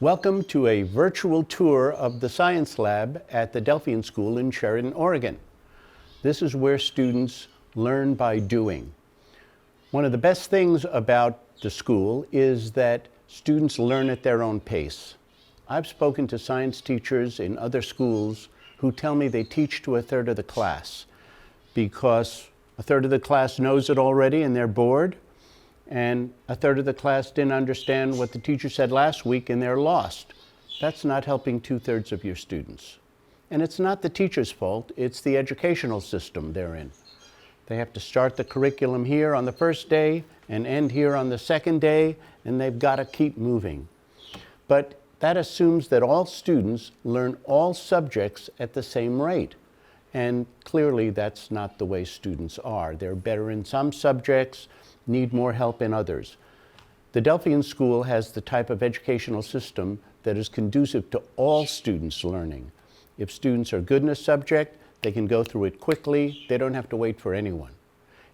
Welcome to a virtual tour of the science lab at the Delphian School in Sheridan, Oregon. This is where students learn by doing. One of the best things about the school is that students learn at their own pace. I've spoken to science teachers in other schools who tell me they teach to a third of the class because a third of the class knows it already and they're bored, and a third of the class didn't understand what the teacher said last week and they're lost. That's not helping 2/3 of your students. And it's not the teacher's fault, it's the educational system they're in. They have to start the curriculum here on the first day and end here on the second day, and they've got to keep moving. But that assumes that all students learn all subjects at the same rate. And clearly that's not the way students are. They're better in some subjects, need more help in others. The Delphian School has the type of educational system that is conducive to all students learning. If students are good in a subject, they can go through it quickly. They don't have to wait for anyone.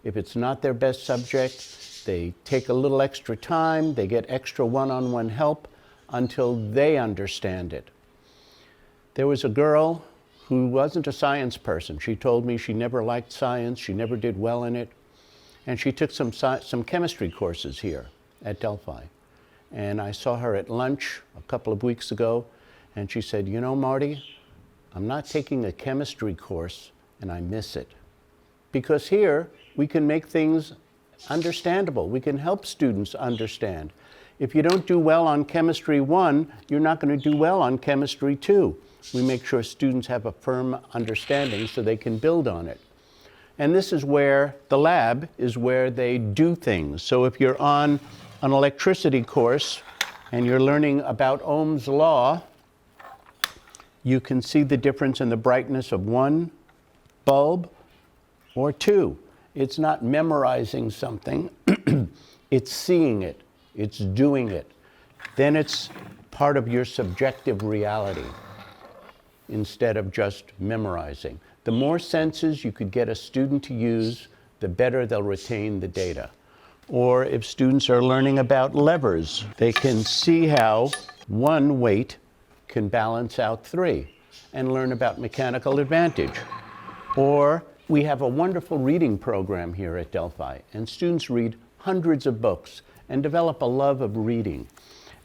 If it's not their best subject, they take a little extra time, they get extra one-on-one help until they understand it. There was a girl who wasn't a science person. She told me she never liked science, she never did well in it. And she took some chemistry courses here at Delphi. And I saw her at lunch a couple of weeks ago, and she said, "You know, Marty, I'm not taking a chemistry course, and I miss it." Because here, we can make things understandable. We can help students understand. If you don't do well on Chemistry 1, you're not going to do well on Chemistry 2. We make sure students have a firm understanding so they can build on it. And this is where the lab is where they do things. So if you're on an electricity course and you're learning about Ohm's law, you can see the difference in the brightness of one bulb or two. It's not memorizing something, it's seeing it, it's doing it. Then it's part of your subjective reality instead of just memorizing. The more senses you could get a student to use, the better they'll retain the data. Or if students are learning about levers, they can see how one weight can balance out three and learn about mechanical advantage. Or we have a wonderful reading program here at Delphi, and students read hundreds of books and develop a love of reading.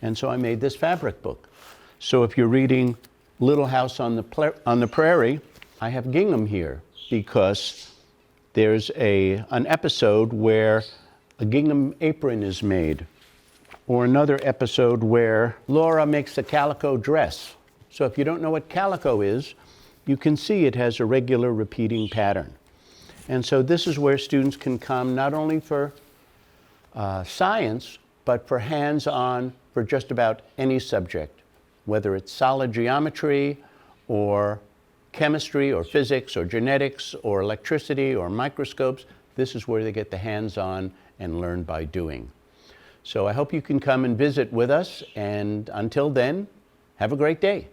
And so I made this fabric book. So if you're reading Little House on the Prairie, I have gingham here because there's an episode where a gingham apron is made, or another episode where Laura makes a calico dress. So if you don't know what calico is, you can see it has a regular repeating pattern. And so this is where students can come not only for science, but for hands-on for just about any subject, whether it's solid geometry or chemistry or physics or genetics or electricity or microscopes. This is where they get the hands-on and learn by doing. So I hope you can come and visit with us, and until then, have a great day.